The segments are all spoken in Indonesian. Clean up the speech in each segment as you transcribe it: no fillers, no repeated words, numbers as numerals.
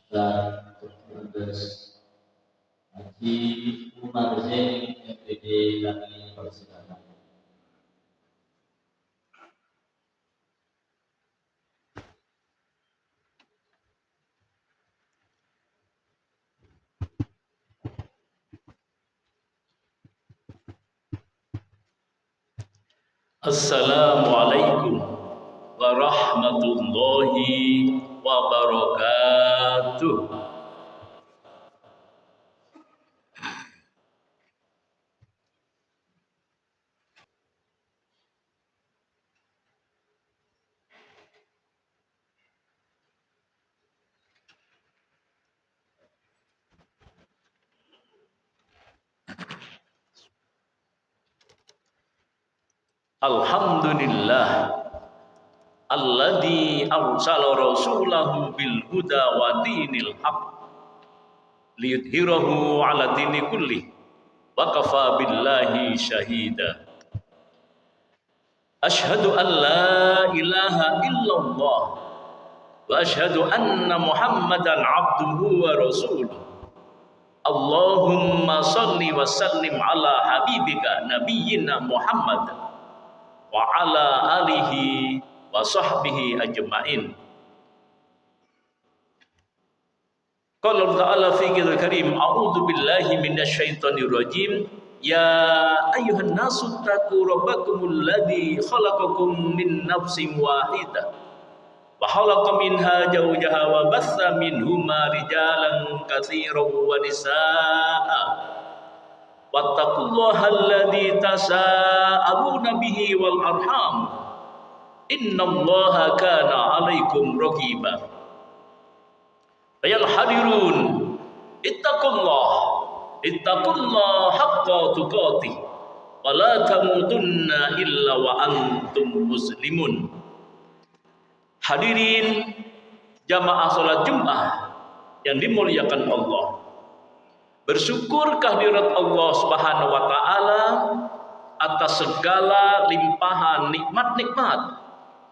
dan terus haji Umar Zain MPD kami persilakan. Assalamualaikum warahmatullahi wabarakatuh. Alhamdulillah alladzi arsala rasulahu bil huda wa dinil haq liyudhhirahu 'ala dini kulli wa kafa billahi syahida. Asyhadu an la ilaha illallah wa asyhadu anna Muhammadan 'abduhu wa rasuluh. Allahumma shalli wa sallim ala habibika nabiyyina Muhammad wa ala alihi wa sahbihi ajma'in. Qala ta'ala fi kitabul karim, a'udzu billahi minasyaitonir rajim. Ya ayyuhan nasu taqu rabbakumul ladzi khalaqakum min nafsin wahidah wa khalaqa minha zawjaha wa batha minhuma rijalan katsiran wa nisaa. Wattaqullaha alladzi tasaaluna bihi wal arham. Innallaha kana 'alaikum raqiba. Ayal hadirun, ittaqullaha haqqa tuqatih wa la tamutunna illa wa antum muslimun. Hadirin jamaah salat Jumat yang dimuliakan Allah. Bersyukur kehadirat Allah Subhanahu wa taala atas segala limpahan nikmat-nikmat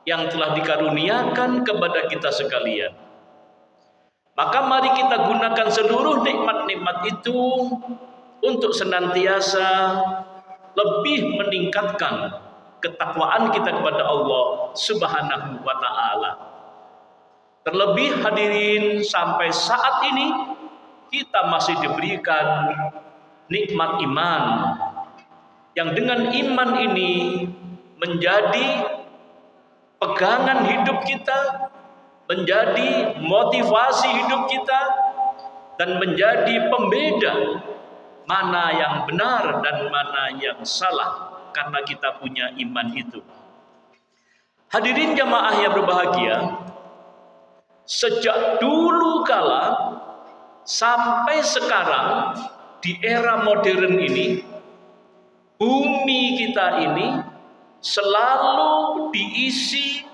yang telah dikaruniakan kepada kita sekalian. Maka mari kita gunakan seluruh nikmat-nikmat itu untuk senantiasa lebih meningkatkan ketakwaan kita kepada Allah Subhanahu wa taala. Terlebih hadirin, sampai saat ini kita masih diberikan nikmat iman, yang dengan iman ini menjadi pegangan hidup kita, menjadi motivasi hidup kita, dan menjadi pembeda mana yang benar dan mana yang salah, karena kita punya iman itu. Hadirin jamaah yang berbahagia, sejak dulu kala sampai sekarang di era modern ini, bumi kita ini selalu diisi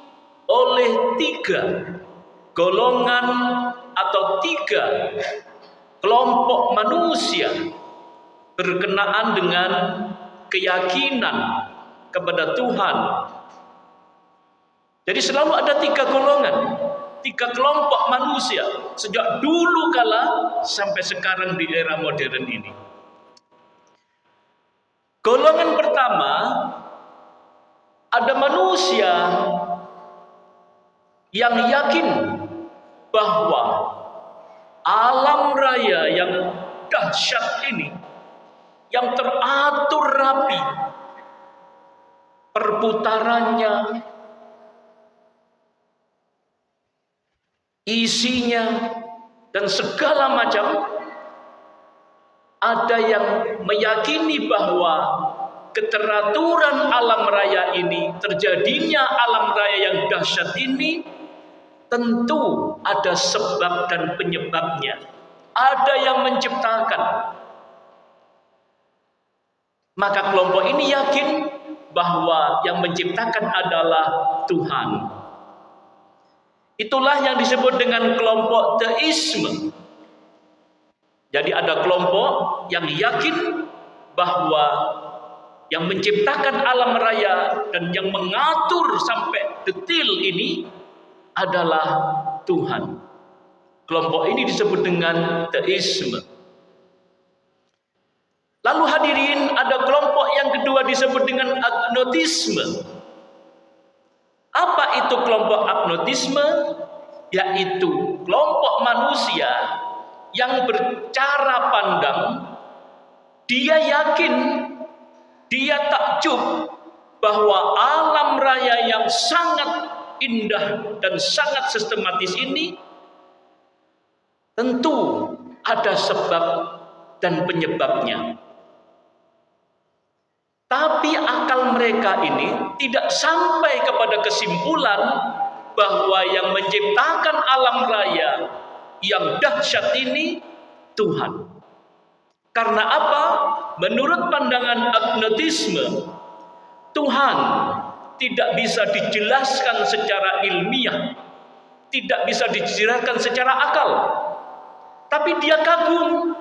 oleh 3 golongan atau 3 kelompok manusia berkenaan dengan keyakinan kepada Tuhan. Jadi selalu ada 3 golongan, 3 kelompok manusia sejak dulu kala sampai sekarang di era modern ini. Golongan pertama, ada manusia yang yakin bahwa alam raya yang dahsyat ini, yang teratur rapi perputarannya, isinya, dan segala macam, ada yang meyakini bahwa keteraturan alam raya ini, terjadinya alam raya yang dahsyat ini, tentu ada sebab dan penyebabnya. Ada yang menciptakan. Maka kelompok ini yakin bahwa yang menciptakan adalah Tuhan. Itulah yang disebut dengan kelompok teisme. Jadi ada kelompok yang yakin bahwa yang menciptakan alam raya dan yang mengatur sampai detil ini adalah Tuhan. Kelompok ini disebut dengan teisme. Lalu hadirin, ada kelompok yang kedua disebut dengan agnotisme. Apa itu kelompok agnotisme? Yaitu kelompok manusia yang bercara pandang, dia yakin, dia takjub bahwa alam raya yang sangat indah dan sangat sistematis ini tentu ada sebab dan penyebabnya. Tapi akal mereka ini tidak sampai kepada kesimpulan bahwa yang menciptakan alam raya yang dahsyat ini Tuhan. Karena apa? Menurut pandangan agnotisme, Tuhan tidak bisa dijelaskan secara ilmiah, tidak bisa dijelaskan secara akal. Tapi dia kagum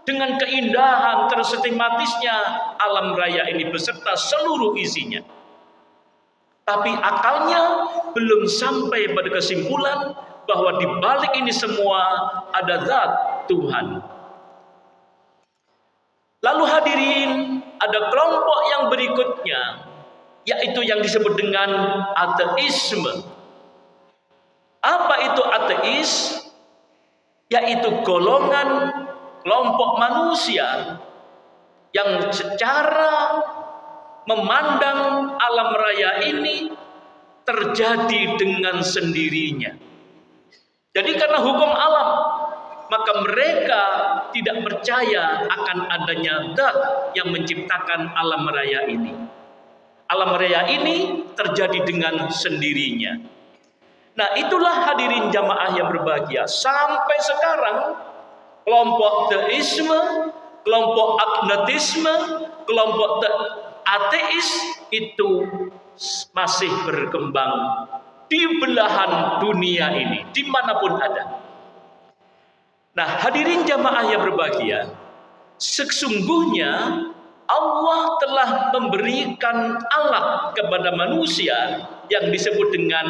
dengan keindahan tersistematisnya alam raya ini beserta seluruh isinya. Tapi akalnya belum sampai pada kesimpulan bahwa di balik ini semua ada zat Tuhan. Lalu hadirin, ada kelompok yang berikutnya, yaitu yang disebut dengan ateisme. Apa itu ateis? Yaitu golongan kelompok manusia yang secara memandang alam raya ini terjadi dengan sendirinya. Jadi karena hukum alam, maka mereka tidak percaya akan adanya zat yang menciptakan alam raya ini. Alam raya ini terjadi dengan sendirinya. Nah, itulah hadirin jamaah yang berbahagia. Sampai sekarang kelompok teisme, kelompok agnotisme, kelompok ateis itu masih berkembang di belahan dunia ini, dimanapun ada. Nah, hadirin jamaah yang berbahagia, sesungguhnya Allah telah memberikan alat kepada manusia yang disebut dengan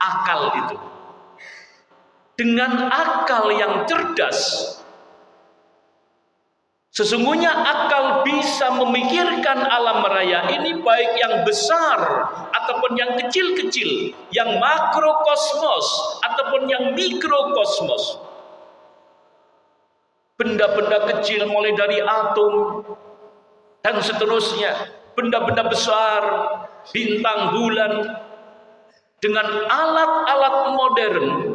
akal itu. Dengan akal yang cerdas, sesungguhnya akal bisa memikirkan alam raya ini, baik yang besar ataupun yang kecil-kecil, yang makrokosmos ataupun yang mikrokosmos. Benda-benda kecil mulai dari atom dan seterusnya, benda-benda besar, bintang, bulan. Dengan alat-alat modern,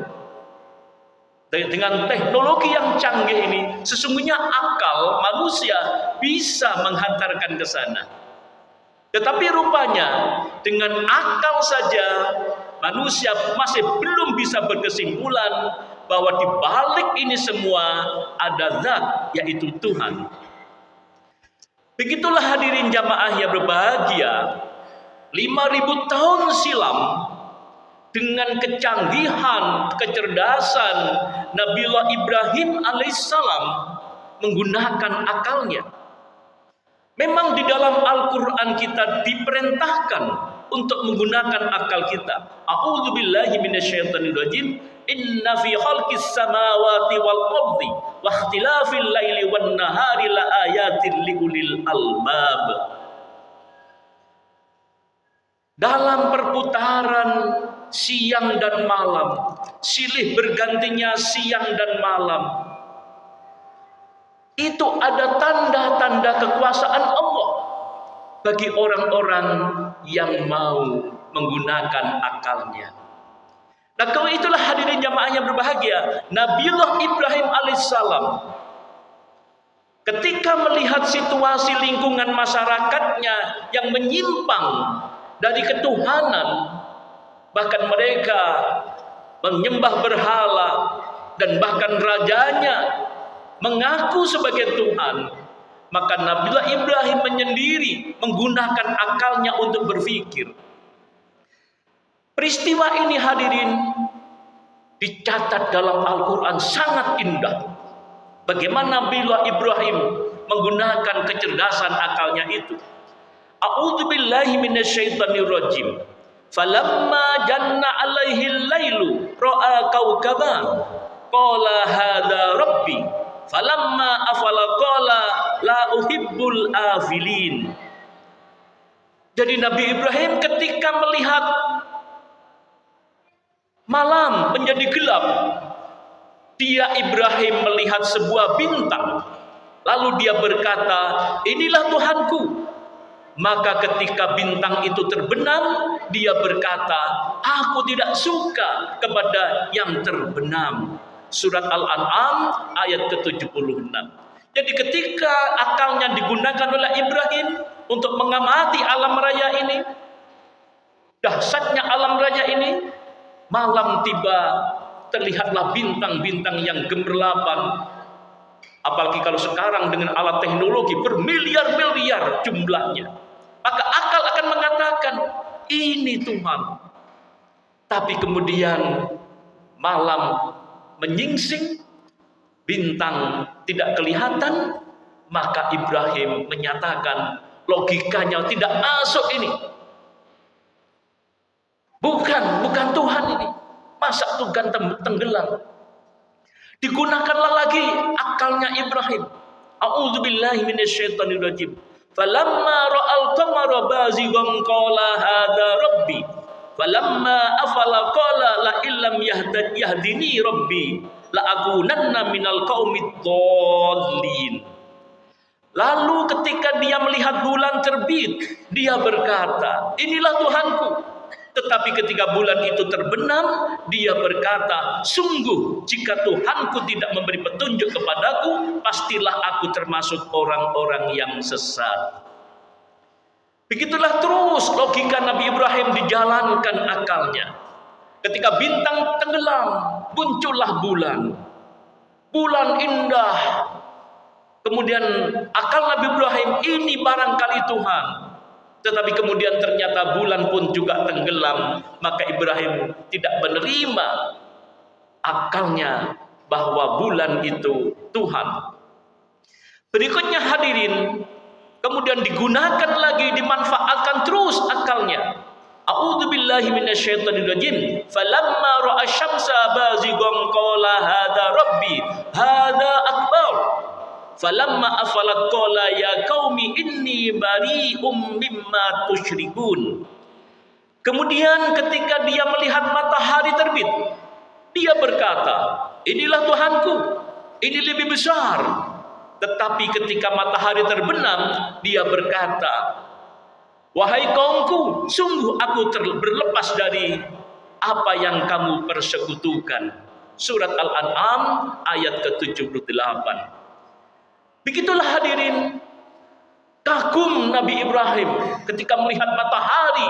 dengan teknologi yang canggih ini, sesungguhnya akal manusia bisa menghantarkan ke sana. Tetapi rupanya dengan akal saja manusia masih belum bisa berkesimpulan bahwa di balik ini semua ada zat, yaitu Tuhan. Begitulah hadirin jamaah yang berbahagia, 5.000 tahun silam, dengan kecanggihan, kecerdasan Nabiullah Ibrahim alaihissalam menggunakan akalnya. Memang di dalam Al-Quran kita diperintahkan untuk menggunakan akal kita. A'udzubillahi minasyaitonirrajim. Inna fi khalqis samawati wal ardi wa ikhtilafil laili wan nahari la ayatin liulil albab. Dalam perputaran siang dan malam, silih bergantinya siang dan malam, itu ada tanda-tanda kekuasaan Allah bagi orang-orang yang mau menggunakan akalnya. Nah, kalau itulah hadirin jamaah yang berbahagia, Nabiullah Ibrahim alaihissalam ketika melihat situasi lingkungan masyarakatnya yang menyimpang dari ketuhanan, bahkan mereka menyembah berhala dan bahkan rajanya mengaku sebagai Tuhan, maka Nabiullah Ibrahim menyendiri menggunakan akalnya untuk berpikir. Peristiwa ini hadirin dicatat dalam Al-Quran sangat indah. Bagaimana Nabiullah Ibrahim menggunakan kecerdasan akalnya itu. A'udzubillahi minasyaitonirrajim. Falamma janna alaihi lailu ra'a kaukaban qala hadza rabbi falamma afala qala la uhibbul afilin. Jadi Nabi Ibrahim ketika melihat malam menjadi gelap, dia Ibrahim melihat sebuah bintang, lalu dia berkata, inilah Tuhanku. Maka ketika bintang itu terbenam, dia berkata, aku tidak suka kepada yang terbenam. Surat Al-An'am ayat ke-76. Jadi ketika akalnya digunakan oleh Ibrahim untuk mengamati alam raya ini, dahsyatnya alam raya ini, malam tiba, terlihatlah bintang-bintang yang gemerlapan. Apalagi kalau sekarang dengan alat teknologi bermiliar-miliar jumlahnya, maka akal akan mengatakan ini Tuhan. Tapi kemudian malam menyingsing, bintang tidak kelihatan, maka Ibrahim menyatakan logikanya tidak masuk ini. Bukan Tuhan ini. Masa Tuhan tenggelam? Digunakanlah lagi akalnya Ibrahim. A'udzubillahi minasyaitonirrajim. Falamma ra'al qamara bazighan qala hadza rabbi. Falamma afala qala la illam yahdini rabbi la akunanna minal qaumid dhallin. Lalu ketika dia melihat bulan terbit, dia berkata, inilah Tuhanku. Tetapi ketika bulan itu terbenam, dia berkata, sungguh jika Tuhanku tidak memberi petunjuk kepadaku, pastilah aku termasuk orang-orang yang sesat. Begitulah terus logika Nabi Ibrahim dijalankan akalnya. Ketika bintang tenggelam, muncullah bulan. Bulan indah. Kemudian akal Nabi Ibrahim, ini barangkali Tuhan. Tetapi kemudian ternyata bulan pun juga tenggelam. Maka Ibrahim tidak menerima akalnya bahwa bulan itu Tuhan. Berikutnya hadirin, kemudian digunakan lagi, dimanfaatkan terus akalnya. A'udzubillahi minasyaitonirrajim. Falamma ra'a syamsa bazighan qala hadza rabbi hadza akbar. Falamma afalat qala ya qaumi inni bari'um mimma tusyrikun. Kemudian ketika dia melihat matahari terbit, dia berkata, inilah Tuhanku, ini lebih besar. Tetapi ketika matahari terbenam, dia berkata, wahai kaumku, sungguh aku berlepas dari apa yang kamu persekutukan. Surat Al-An'am ayat ke-78. Begitulah hadirin, kagum Nabi Ibrahim ketika melihat matahari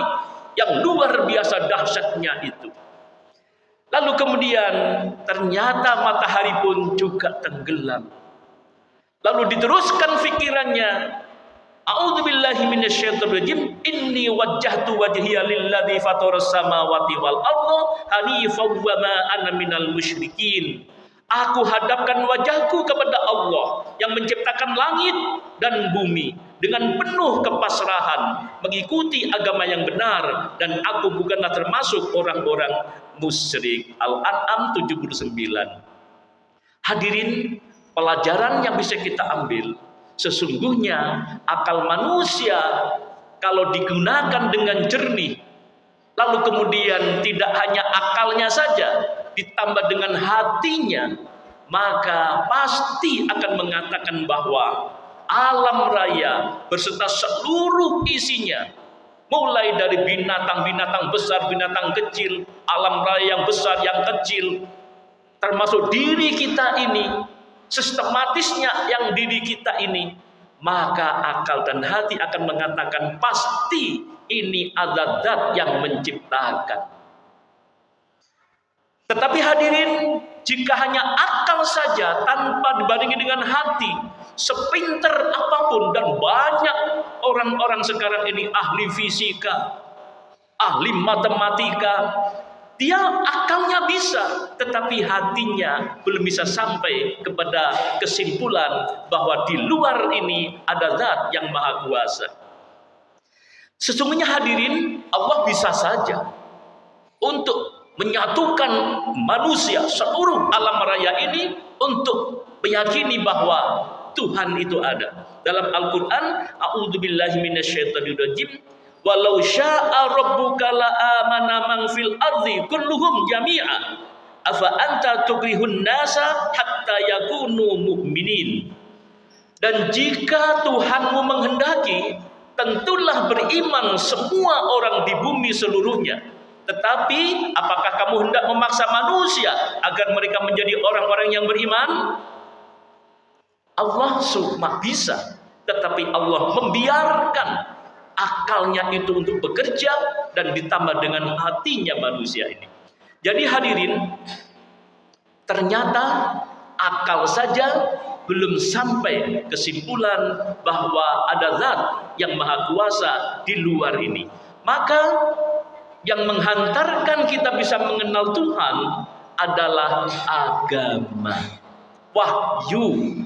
yang luar biasa dahsyatnya itu. Lalu kemudian ternyata matahari pun juga tenggelam. Lalu diteruskan fikirannya, a'udzubillahi minasyaitonirrajim, inni wajjahtu wajhiya lilladzi fataras samawati wal arda hanifan wa ma ana minal musyrikin. Aku hadapkan wajahku kepada Allah yang menciptakan langit dan bumi dengan penuh kepasrahan, mengikuti agama yang benar, dan aku bukanlah termasuk orang-orang musyrik. Al-An'am 79. Hadirin, pelajaran yang bisa kita ambil, sesungguhnya akal manusia kalau digunakan dengan jernih, lalu kemudian tidak hanya akalnya saja, ditambah dengan hatinya, maka pasti akan mengatakan bahwa alam raya beserta seluruh isinya, mulai dari binatang-binatang besar, binatang kecil, alam raya yang besar, yang kecil, termasuk diri kita ini, sistematisnya yang diri kita ini, maka akal dan hati akan mengatakan pasti ini ada zat yang menciptakan. Tetapi hadirin, jika hanya akal saja tanpa dibandingkan dengan hati, sepinter apapun, dan banyak orang-orang sekarang ini ahli fisika, ahli matematika, dia akalnya bisa, tetapi hatinya belum bisa sampai kepada kesimpulan bahwa di luar ini ada zat yang maha kuasa. Sesungguhnya hadirin, Allah bisa saja untuk menyatukan manusia seluruh alam raya ini untuk meyakini bahwa Tuhan itu ada. Dalam Al-Quran, a'udzubillahi minasyaitonirrajim, walau syaa rabbuka la amana man fil ardi kulluhum jami'a afa anta tukrihun nasa hatta yakunu mu'minin. Dan jika Tuhanmu menghendaki, tentulah beriman semua orang di bumi seluruhnya. Tetapi apakah kamu hendak memaksa manusia agar mereka menjadi orang-orang yang beriman? Allah cuma bisa, tetapi Allah membiarkan akalnya itu untuk bekerja dan ditambah dengan hatinya manusia ini. Jadi hadirin, ternyata akal saja belum sampai kesimpulan bahwa ada zat yang maha kuasa di luar ini. Maka yang menghantarkan kita bisa mengenal Tuhan adalah agama, wahyu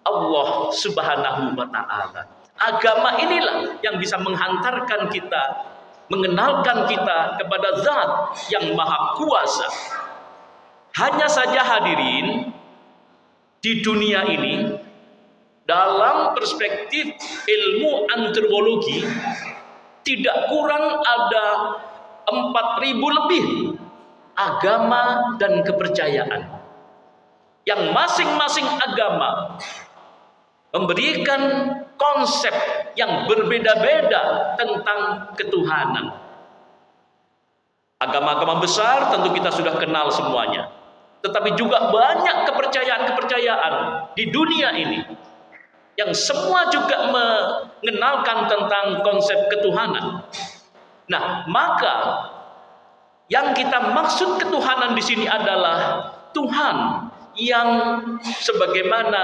Allah Subhanahu wa ta'ala. Agama inilah yang bisa menghantarkan kita, mengenalkan kita kepada zat yang maha kuasa. Hanya saja hadirin, di dunia ini dalam perspektif ilmu antropologi tidak kurang ada 4.000 lebih agama dan kepercayaan, yang masing-masing agama memberikan konsep yang berbeda-beda tentang ketuhanan. Agama-agama besar tentu kita sudah kenal semuanya, tetapi juga banyak kepercayaan-kepercayaan di dunia ini yang semua juga mengenalkan tentang konsep ketuhanan. Nah, maka yang kita maksud ketuhanan di sini adalah Tuhan yang sebagaimana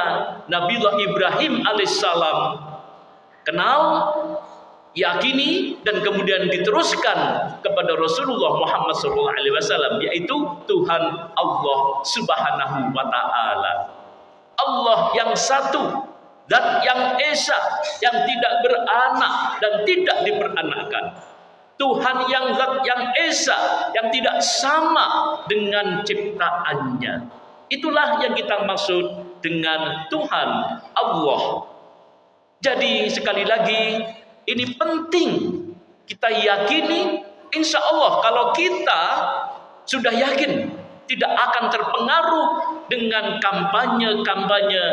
Nabiullah Ibrahim alaihissalam kenal, yakini, dan kemudian diteruskan kepada Rasulullah Muhammad SAW, yaitu Tuhan Allah Subhanahu wa ta'ala. Allah yang satu, zat yang esa, yang tidak beranak dan tidak diperanakkan. Tuhan yang zat yang esa, yang tidak sama dengan ciptaannya. Itulah yang kita maksud dengan Tuhan Allah. Jadi sekali lagi, ini penting kita yakini. Insya Allah kalau kita sudah yakin, tidak akan terpengaruh dengan kampanye-kampanye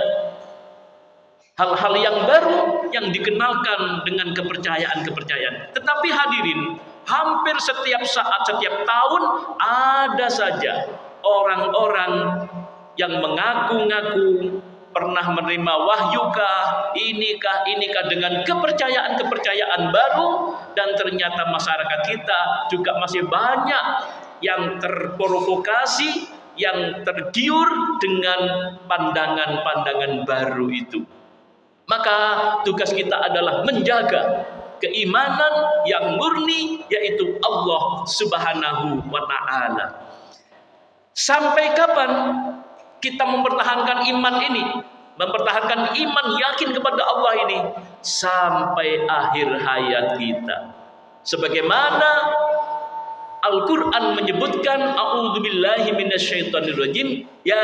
hal-hal yang baru yang dikenalkan dengan kepercayaan-kepercayaan. Tetapi hadirin, hampir setiap saat, setiap tahun ada saja orang-orang yang mengaku-ngaku pernah menerima wahyukah, inikah dengan kepercayaan-kepercayaan baru, dan ternyata masyarakat kita juga masih banyak yang terprovokasi, yang tergiur dengan pandangan-pandangan baru itu. Maka tugas kita adalah menjaga keimanan yang murni, yaitu Allah Subhanahu wa ta'ala. Sampai kapan kita mempertahankan iman ini, mempertahankan iman yakin kepada Allah ini? Sampai akhir hayat kita. Sebagaimana Al-Quran menyebutkan, a'udzubillahi minasyaitonirrajim, ya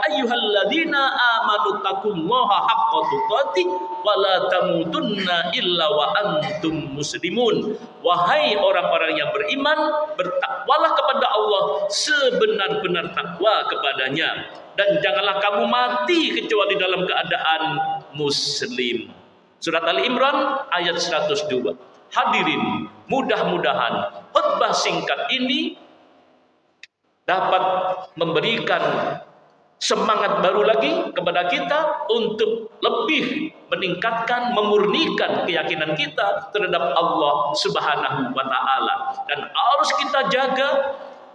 ayyuhalladzina amanu taqullaha haqqa tuqatih wa la tamutunna illa wa antum muslimun. Wahai orang-orang yang beriman, bertakwalah kepada Allah sebenar-benar takwa kepadanya, dan janganlah kamu mati kecuali dalam keadaan muslim. Surat Ali Imran ayat 102. Hadirin, mudah-mudahan khutbah singkat ini dapat memberikan semangat baru lagi kepada kita untuk lebih meningkatkan, memurnikan keyakinan kita terhadap Allah Subhanahu wa ta'ala. Dan harus kita jaga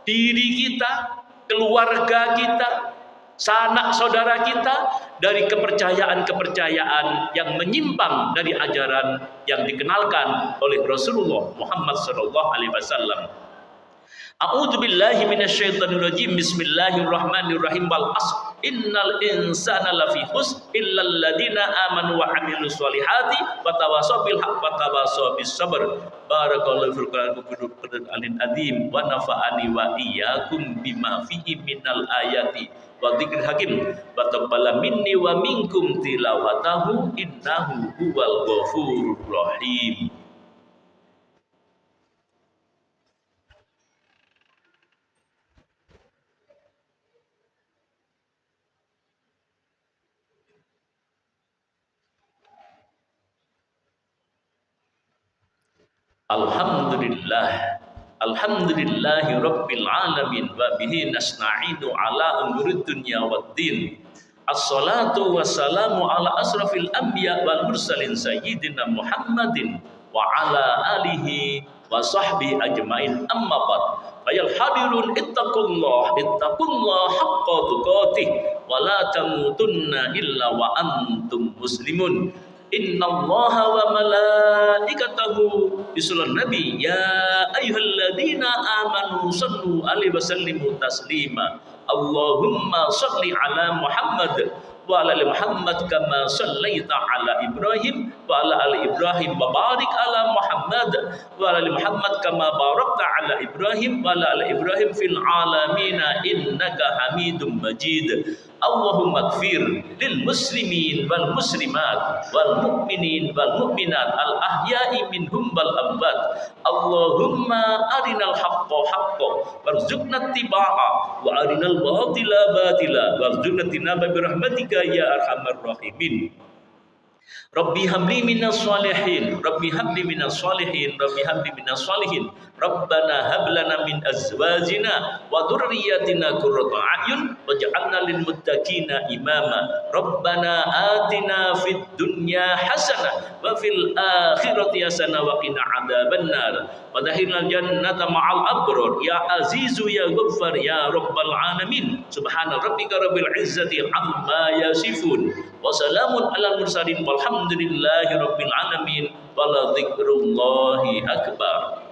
diri kita, keluarga kita, sanak saudara kita dari kepercayaan-kepercayaan yang menyimpang dari ajaran yang dikenalkan oleh Rasulullah Muhammad SAW. A'udzubillahi minasyaitonirrajim. Bismillahirrahmanirrahim. Wal 'ashr innal insana lafi khusr illal ladzina amanu wa 'amilus solihati wa tawassaw bil haqq wa tawassaw bis sabr. Barakallahu fil Qur'anil azim wa nafa'ani wa iyyakum bima fihi minal ayati wa dzikril hakim wa taqabbala minni wa minkum tilawatahu innahu huwal ghafurur rahim. Alhamdulillahi rabbil alamin wa bihi nasta'inu ala umurid dunya waddin. Assalatu wassalamu ala asrafil anbiya wal mursalin sayyidina Muhammadin wa ala alihi wa sahbihi ajmain, amma ba'd. Ayal hadirun ittaqullah haqqa tuqatih wa la tamutunna illa wa antum muslimun. Innallaha wa malaikatahu yusholluna nabi ya ayyuhalladzina amanu sallu alaihi wasallimu taslima. Allahumma shalli ala Muhammad wa ala ali Muhammad kama shallaita ala Ibrahim wa ala ali Ibrahim wa barik ala Muhammad wa ala ali Muhammad kama barakta ala Ibrahim wa ala ali Ibrahim fil alamin innaka Hamidum Majid. Allahumma ighfir lil muslimin wal muslimat wal mu'minin wal mu'minat al ahya'i minhum wal amwat. Allahumma arinal haqqa haqqan warzuqna ittiba'a wa arinal batila batila warzuqna tinaba bi rahmatika ya arhamar rahimin. Rabbi habli minas salihin, Rabbi habli minas salihin, Rabbi habli minas salihin. Rabbana hab lana min azwajina wa dhurriyyatina qurrata a'yun waj'alna lil muttaqina imama. Rabbana atina fid dunya hasanah wa fil akhirati hasanah wa qina adzabannar. Wa dakhilnal jannata ma'al abrar ya azizu ya ghaffar ya rabbal alamin. Subhana rabbika rabbil izzati amma yasifun wa salamun alal mursalin walhamdulillahi rabbil alamin wa la dzikrullahi akbar.